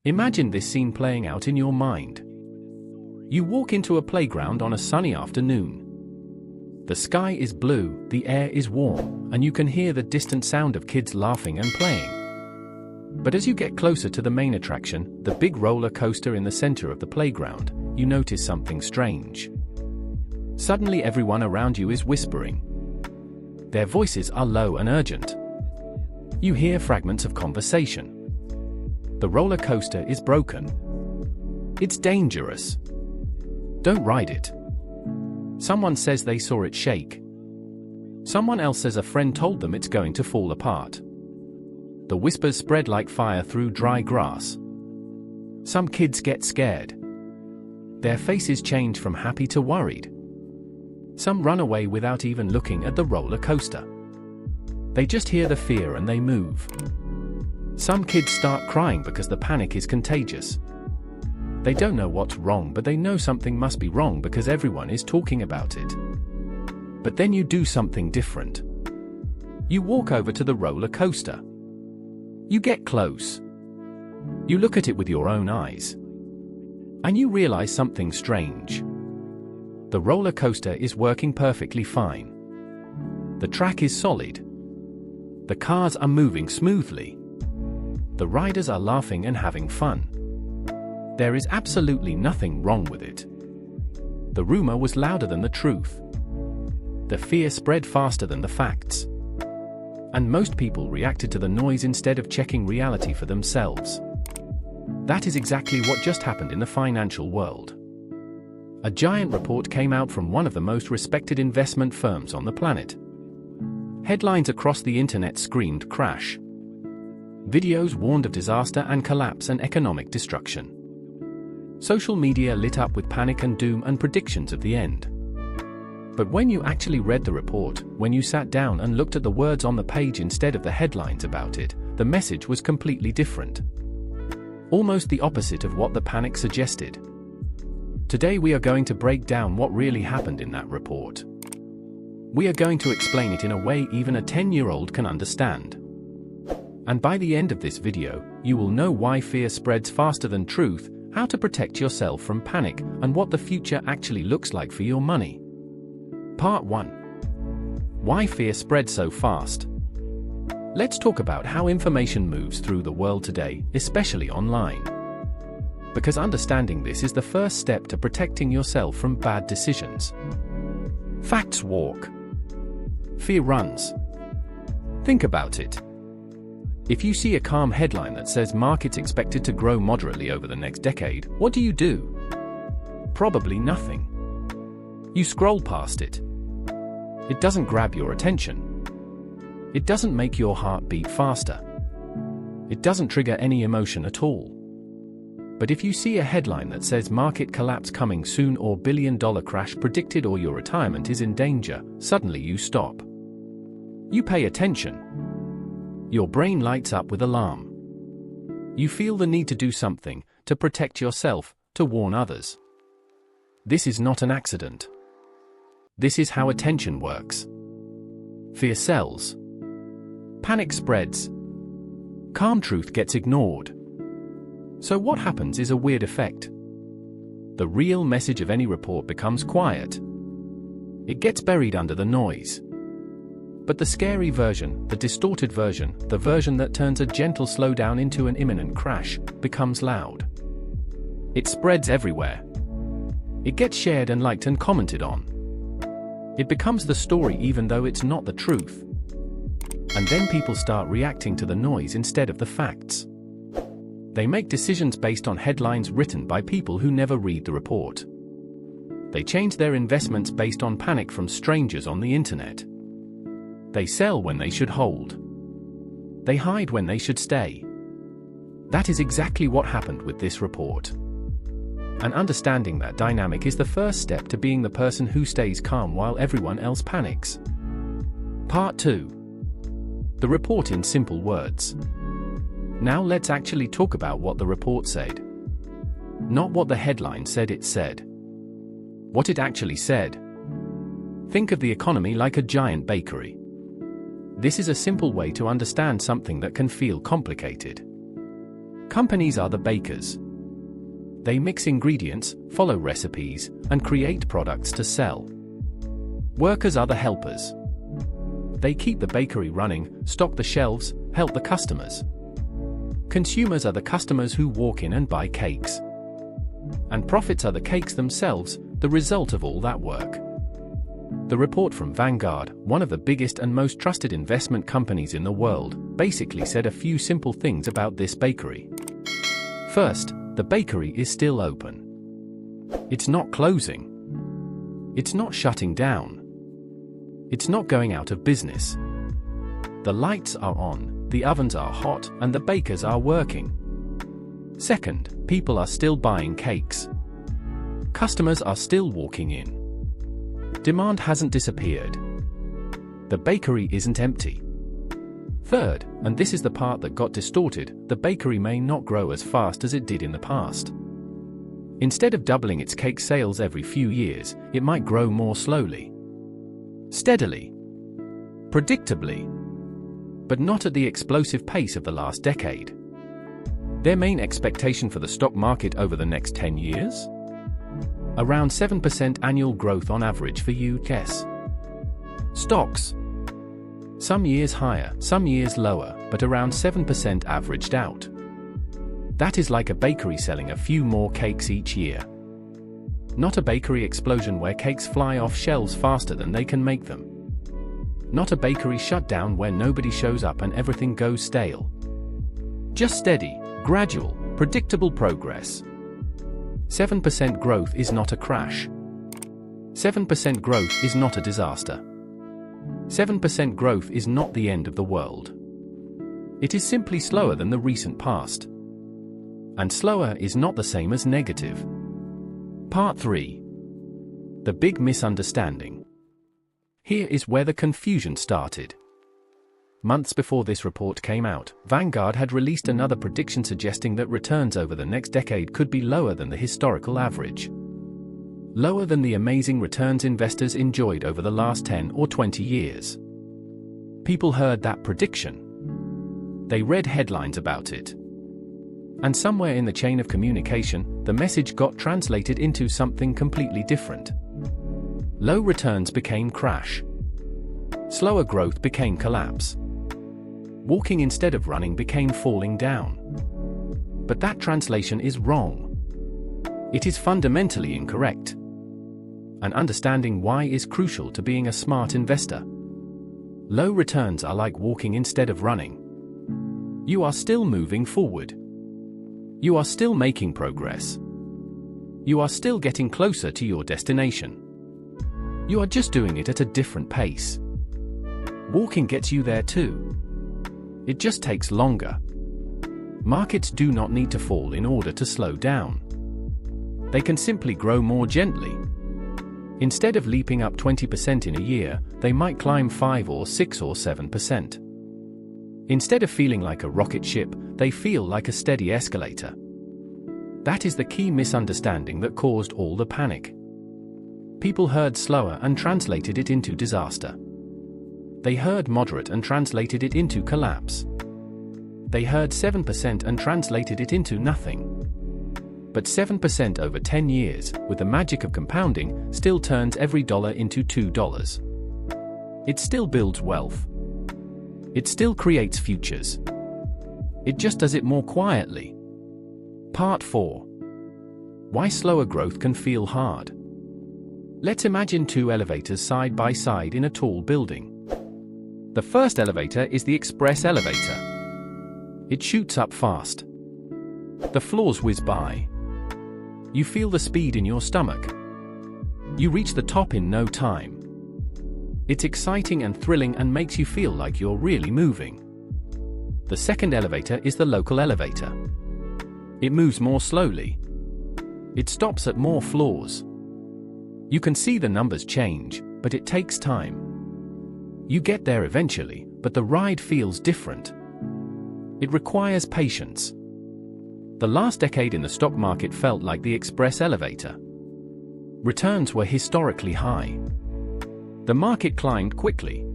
Imagine this scene playing out in your mind. You walk into a playground on a sunny afternoon. The sky is blue, the air is warm, and you can hear the distant sound of kids laughing and playing. But as you get closer to the main attraction, the big roller coaster in the center of the playground, you notice something strange. Suddenly everyone around you is whispering. Their voices are low and urgent. You hear fragments of conversation. The roller coaster is broken. It's dangerous. Don't ride it. Someone says they saw it shake. Someone else says a friend told them it's going to fall apart. The whispers spread like fire through dry grass. Some kids get scared. Their faces change from happy to worried. Some run away without even looking at the roller coaster. They just hear the fear and they move. Some kids start crying because the panic is contagious. They don't know what's wrong, but they know something must be wrong because everyone is talking about it. But then you do something different. You walk over to the roller coaster. You get close. You look at it with your own eyes. And you realize something strange. The roller coaster is working perfectly fine. The track is solid. The cars are moving smoothly. The riders are laughing and having fun. There is absolutely nothing wrong with it. The rumor was louder than the truth. The fear spread faster than the facts. And most people reacted to the noise instead of checking reality for themselves. That is exactly what just happened in the financial world. A giant report came out from one of the most respected investment firms on the planet. Headlines across the internet screamed crash. Videos warned of disaster and collapse and economic destruction. Social media lit up with panic and doom and predictions of the end. But when you actually read the report, when you sat down and looked at the words on the page instead of the headlines about it, the message was completely different. Almost the opposite of what the panic suggested. Today we are going to break down what really happened in that report. We are going to explain it in a way even a 10-year-old can understand. And by the end of this video, you will know why fear spreads faster than truth, how to protect yourself from panic, and what the future actually looks like for your money. Part 1. Why fear spreads so fast? Let's talk about how information moves through the world today, especially online. Because understanding this is the first step to protecting yourself from bad decisions. Facts walk. Fear runs. Think about it. If you see a calm headline that says markets expected to grow moderately over the next decade, what do? Probably nothing. You scroll past it. It doesn't grab your attention. It doesn't make your heart beat faster. It doesn't trigger any emotion at all. But if you see a headline that says market collapse coming soon or billion-dollar crash predicted or your retirement is in danger, suddenly you stop. You pay attention. Your brain lights up with alarm. You feel the need to do something, to protect yourself, to warn others. This is not an accident. This is how attention works. Fear sells. Panic spreads. Calm truth gets ignored. So what happens is a weird effect. The real message of any report becomes quiet. It gets buried under the noise. But the scary version, the distorted version, the version that turns a gentle slowdown into an imminent crash, becomes loud. It spreads everywhere. It gets shared and liked and commented on. It becomes the story even though it's not the truth. And then people start reacting to the noise instead of the facts. They make decisions based on headlines written by people who never read the report. They change their investments based on panic from strangers on the internet. They sell when they should hold. They hide when they should stay. That is exactly what happened with this report. And understanding that dynamic is the first step to being the person who stays calm while everyone else panics. Part 2. The report in simple words. Now let's actually talk about what the report said. Not what the headline said it said. What it actually said. Think of the economy like a giant bakery. This is a simple way to understand something that can feel complicated. Companies are the bakers. They mix ingredients, follow recipes, and create products to sell. Workers are the helpers. They keep the bakery running, stock the shelves, help the customers. Consumers are the customers who walk in and buy cakes. And profits are the cakes themselves, the result of all that work. The report from Vanguard, one of the biggest and most trusted investment companies in the world, basically said a few simple things about this bakery. First, the bakery is still open. It's not closing. It's not shutting down. It's not going out of business. The lights are on, the ovens are hot, and the bakers are working. Second, people are still buying cakes. Customers are still walking in. Demand hasn't disappeared. The bakery isn't empty. Third, and this is the part that got distorted, the bakery may not grow as fast as it did in the past. Instead of doubling its cake sales every few years, it might grow more slowly. Steadily. Predictably. But not at the explosive pace of the last decade. Their main expectation for the stock market over the next 10 years? Around 7% annual growth on average for US stocks. Some years higher, some years lower, but around 7% averaged out. That is like a bakery selling a few more cakes each year. Not a bakery explosion where cakes fly off shelves faster than they can make them. Not a bakery shutdown where nobody shows up and everything goes stale. Just steady, gradual, predictable progress. 7% growth is not a crash. 7% growth is not a disaster. 7% growth is not the end of the world. It is simply slower than the recent past. And slower is not the same as negative. Part 3. The big misunderstanding. Here is where the confusion started. Months before this report came out, Vanguard had released another prediction suggesting that returns over the next decade could be lower than the historical average. Lower than the amazing returns investors enjoyed over the last 10 or 20 years. People heard that prediction. They read headlines about it. And somewhere in the chain of communication, the message got translated into something completely different. Low returns became crash. Slower growth became collapse. Walking instead of running became falling down. But that translation is wrong. It is fundamentally incorrect. And understanding why is crucial to being a smart investor. Low returns are like walking instead of running. You are still moving forward. You are still making progress. You are still getting closer to your destination. You are just doing it at a different pace. Walking gets you there too. It just takes longer. Markets do not need to fall in order to slow down. They can simply grow more gently. Instead of leaping up 20% in a year, they might climb 5 or 6 or 7%. Instead of feeling like a rocket ship, they feel like a steady escalator. That is the key misunderstanding that caused all the panic. People heard slower and translated it into disaster. They heard moderate and translated it into collapse. They heard 7% and translated it into nothing. But 7% over 10 years, with the magic of compounding, still turns every dollar into $2. It still builds wealth. It still creates futures. It just does it more quietly. Part 4. Why slower growth can feel hard. Let's imagine two elevators side by side in a tall building. The first elevator is the express elevator. It shoots up fast. The floors whiz by. You feel the speed in your stomach. You reach the top in no time. It's exciting and thrilling and makes you feel like you're really moving. The second elevator is the local elevator. It moves more slowly. It stops at more floors. You can see the numbers change, but it takes time. You get there eventually, but the ride feels different. It requires patience. The last decade in the stock market felt like the express elevator. Returns were historically high. The market climbed quickly.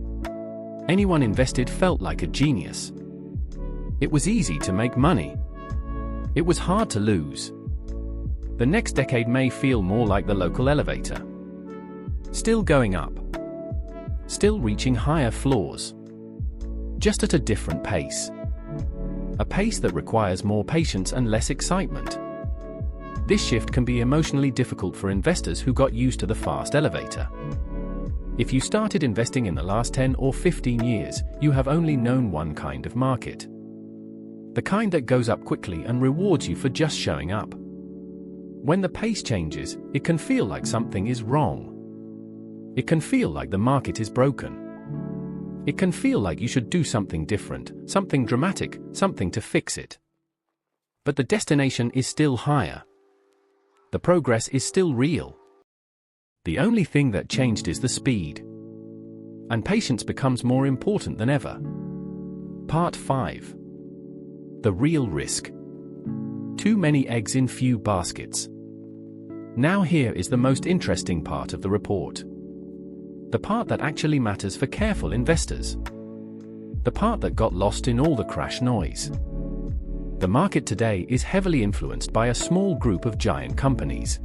Anyone invested felt like a genius. It was easy to make money. It was hard to lose. The next decade may feel more like the local elevator. Still going up. Still reaching higher floors. Just at a different pace. A pace that requires more patience and less excitement. This shift can be emotionally difficult for investors who got used to the fast elevator. If you started investing in the last 10 or 15 years, you have only known one kind of market. The kind that goes up quickly and rewards you for just showing up. When the pace changes, it can feel like something is wrong. It can feel like the market is broken. It can feel like you should do something different, something dramatic, something to fix it. But the destination is still higher. The progress is still real. The only thing that changed is the speed. And patience becomes more important than ever. Part 5. The real risk. Too many eggs in few baskets. Now here is the most interesting part of the report. The part that actually matters for careful investors. The part that got lost in all the crash noise. The market today is heavily influenced by a small group of giant companies.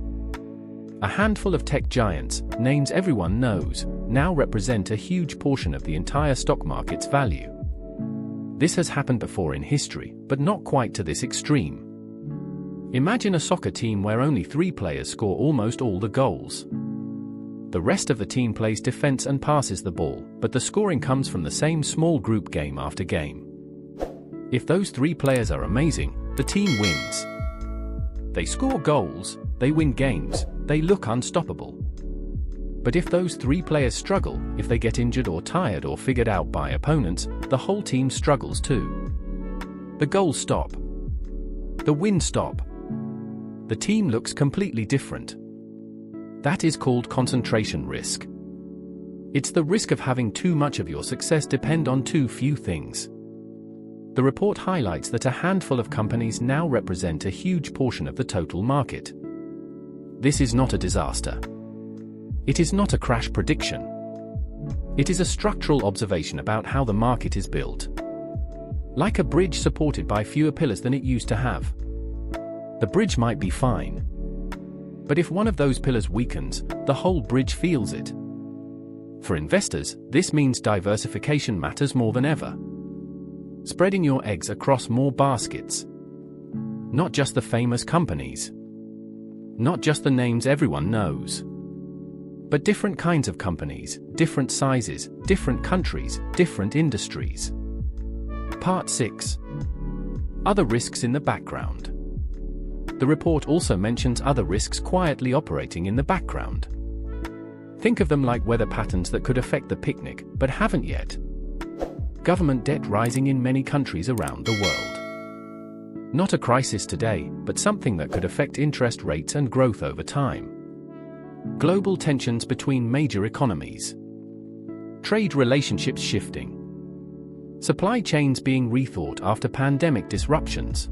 A handful of tech giants, names everyone knows, now represent a huge portion of the entire stock market's value. This has happened before in history, but not quite to this extreme. Imagine a soccer team where only 3 players score almost all the goals. The rest of the team plays defense and passes the ball, but the scoring comes from the same small group game after game. If those 3 players are amazing, the team wins. They score goals, they win games, they look unstoppable. But if those 3 players struggle, if they get injured or tired or figured out by opponents, the whole team struggles too. The goals stop. The wins stop. The team looks completely different. That is called concentration risk. It's the risk of having too much of your success depend on too few things. The report highlights that a handful of companies now represent a huge portion of the total market. This is not a disaster. It is not a crash prediction. It is a structural observation about how the market is built. Like a bridge supported by fewer pillars than it used to have. The bridge might be fine. But if one of those pillars weakens, the whole bridge feels it. For investors, this means diversification matters more than ever. Spreading your eggs across more baskets. Not just the famous companies. Not just the names everyone knows. But different kinds of companies, different sizes, different countries, different industries. Part 6. Other risks in the background. The report also mentions other risks quietly operating in the background. Think of them like weather patterns that could affect the picnic, but haven't yet. Government debt rising in many countries around the world. Not a crisis today, but something that could affect interest rates and growth over time. Global tensions between major economies. Trade relationships shifting. Supply chains being rethought after pandemic disruptions.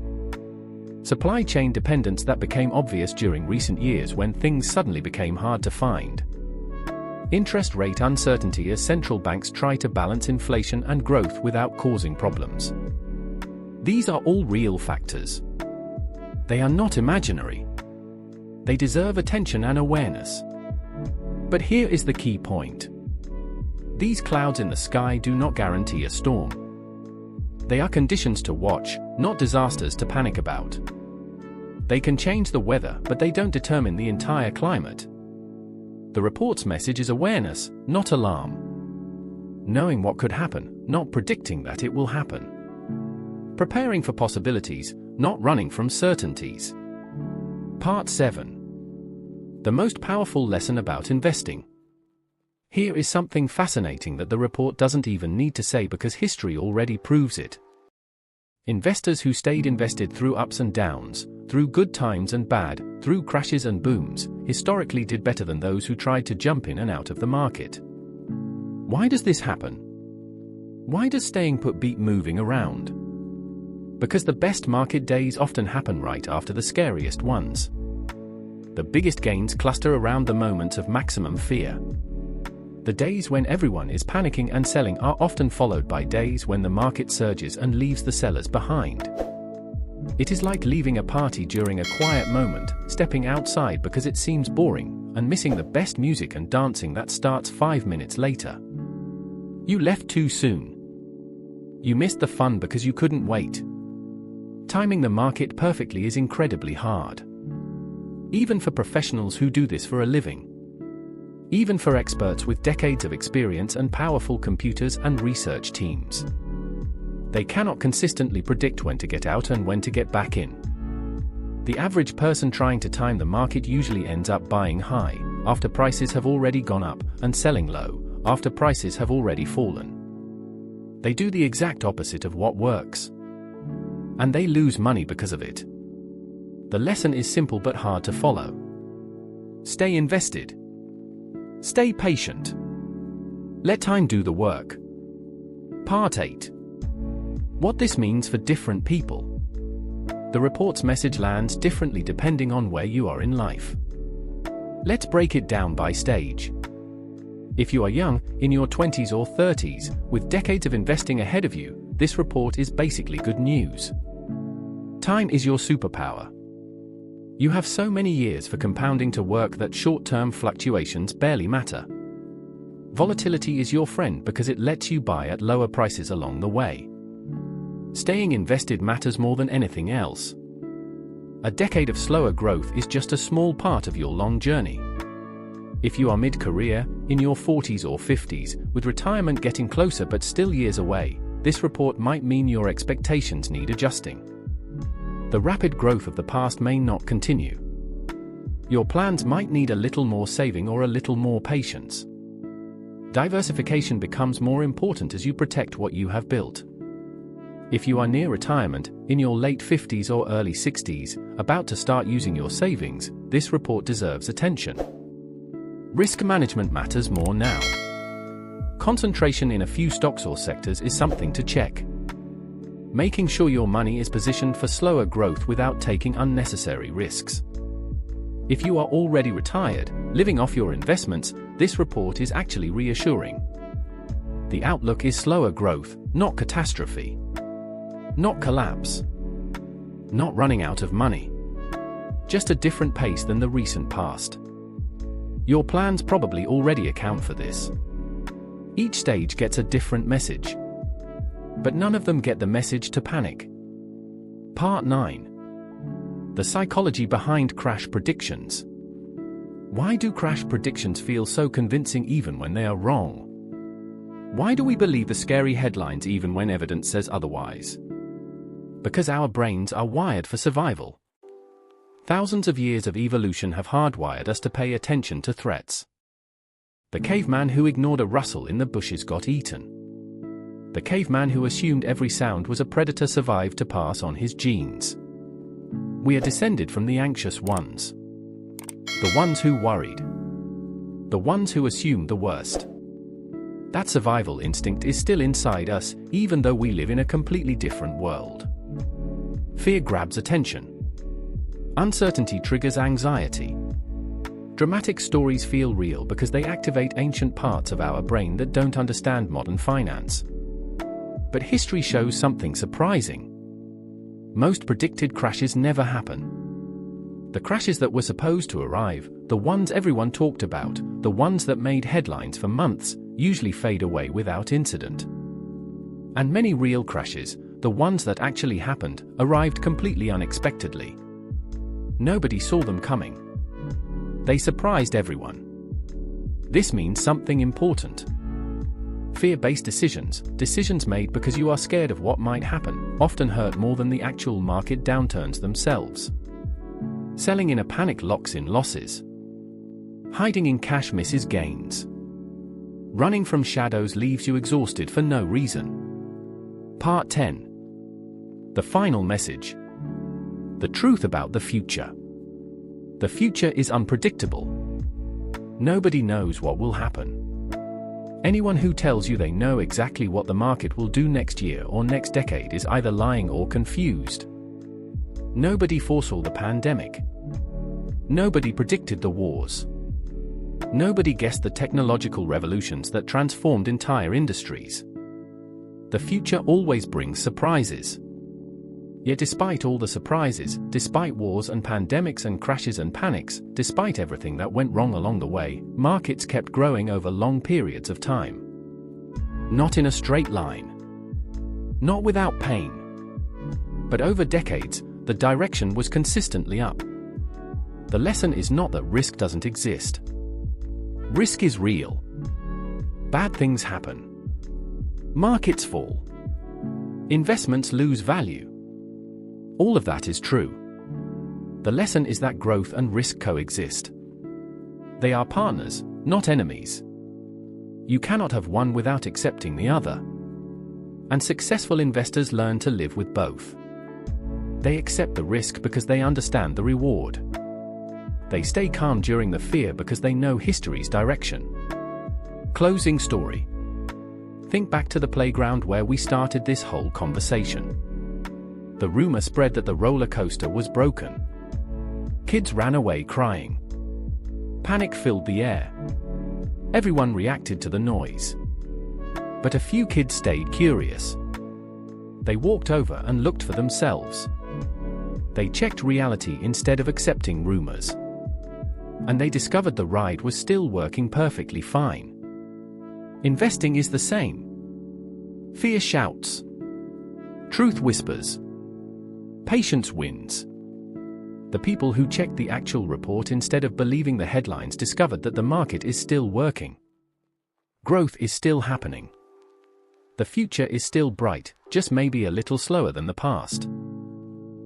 Supply chain dependence that became obvious during recent years when things suddenly became hard to find. Interest rate uncertainty as central banks try to balance inflation and growth without causing problems. These are all real factors. They are not imaginary. They deserve attention and awareness. But here is the key point. These clouds in the sky do not guarantee a storm. They are conditions to watch, not disasters to panic about. They can change the weather, but they don't determine the entire climate. The report's message is awareness, not alarm. Knowing what could happen, not predicting that it will happen. Preparing for possibilities, not running from certainties. Part 7. The most powerful lesson about investing. Here is something fascinating that the report doesn't even need to say because history already proves it. Investors who stayed invested through ups and downs, through good times and bad, through crashes and booms, historically did better than those who tried to jump in and out of the market. Why does this happen? Why does staying put beat moving around? Because the best market days often happen right after the scariest ones. The biggest gains cluster around the moments of maximum fear. The days when everyone is panicking and selling are often followed by days when the market surges and leaves the sellers behind. It is like leaving a party during a quiet moment, stepping outside because it seems boring, and missing the best music and dancing that starts 5 minutes later. You left too soon. You missed the fun because you couldn't wait. Timing the market perfectly is incredibly hard. Even for professionals who do this for a living. Even for experts with decades of experience and powerful computers and research teams. They cannot consistently predict when to get out and when to get back in. The average person trying to time the market usually ends up buying high, after prices have already gone up, and selling low, after prices have already fallen. They do the exact opposite of what works. And they lose money because of it. The lesson is simple but hard to follow. Stay invested. Stay patient. Let time do the work. Part 8. What this means for different people. The report's message lands differently depending on where you are in life. Let's break it down by stage. If you are young, in your 20s or 30s, with decades of investing ahead of you, this report is basically good news. Time is your superpower. You have so many years for compounding to work that short-term fluctuations barely matter. Volatility is your friend because it lets you buy at lower prices along the way. Staying invested matters more than anything else. A decade of slower growth is just a small part of your long journey. If you are mid-career, in your 40s or 50s, with retirement getting closer but still years away, this report might mean your expectations need adjusting. The rapid growth of the past may not continue. Your plans might need a little more saving or a little more patience. Diversification becomes more important as you protect what you have built. If you are near retirement, in your late 50s or early 60s, about to start using your savings, this report deserves attention. Risk management matters more now. Concentration in a few stocks or sectors is something to check. Making sure your money is positioned for slower growth without taking unnecessary risks. If you are already retired, living off your investments, this report is actually reassuring. The outlook is slower growth, not catastrophe. Not collapse. Not running out of money. Just a different pace than the recent past. Your plans probably already account for this. Each stage gets a different message. But none of them get the message to panic. Part 9. The psychology behind crash predictions. Why do crash predictions feel so convincing even when they are wrong? Why do we believe the scary headlines even when evidence says otherwise? Because our brains are wired for survival. Thousands of years of evolution have hardwired us to pay attention to threats. The caveman who ignored a rustle in the bushes got eaten. The caveman who assumed every sound was a predator survived to pass on his genes. We are descended from the anxious ones. The ones who worried. The ones who assumed the worst. That survival instinct is still inside us, even though we live in a completely different world. Fear grabs attention. Uncertainty triggers anxiety. Dramatic stories feel real because they activate ancient parts of our brain that don't understand modern finance. But history shows something surprising. Most predicted crashes never happen. The crashes that were supposed to arrive, the ones everyone talked about, the ones that made headlines for months, usually fade away without incident. And many real crashes, the ones that actually happened, arrived completely unexpectedly. Nobody saw them coming. They surprised everyone. This means something important. Fear-based decisions made because you are scared of what might happen, often hurt more than the actual market downturns themselves. Selling in a panic locks in losses. Hiding in cash misses gains. Running from shadows leaves you exhausted for no reason. Part 10. The final message. The truth about the future. The future is unpredictable. Nobody knows what will happen. Anyone who tells you they know exactly what the market will do next year or next decade is either lying or confused. Nobody foresaw the pandemic. Nobody predicted the wars. Nobody guessed the technological revolutions that transformed entire industries. The future always brings surprises. Yet despite all the surprises, despite wars and pandemics and crashes and panics, despite everything that went wrong along the way, markets kept growing over long periods of time. Not in a straight line. Not without pain. But over decades, the direction was consistently up. The lesson is not that risk doesn't exist. Risk is real. Bad things happen. Markets fall. Investments lose value. All of that is true. The lesson is that growth and risk coexist. They are partners, not enemies. You cannot have one without accepting the other. And successful investors learn to live with both. They accept the risk because they understand the reward. They stay calm during the fear because they know history's direction. Closing story. Think back to the playground where we started this whole conversation. The rumor spread that the roller coaster was broken. Kids ran away crying. Panic filled the air. Everyone reacted to the noise. But a few kids stayed curious. They walked over and looked for themselves. They checked reality instead of accepting rumors. And they discovered the ride was still working perfectly fine. Investing is the same. Fear shouts. Truth whispers. Patience wins. The people who checked the actual report instead of believing the headlines discovered that the market is still working. Growth is still happening. The future is still bright, just maybe a little slower than the past.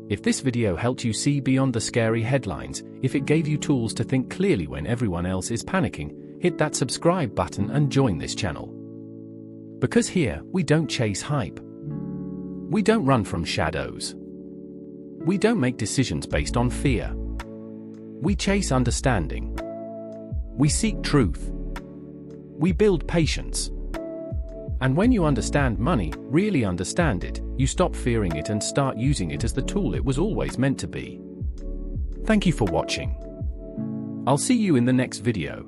If this video helped you see beyond the scary headlines, if it gave you tools to think clearly when everyone else is panicking, hit that subscribe button and join this channel. Because here, we don't chase hype. We don't run from shadows. We don't make decisions based on fear. We chase understanding. We seek truth. We build patience. And when you understand money, really understand it, you stop fearing it and start using it as the tool it was always meant to be. Thank you for watching. I'll see you in the next video.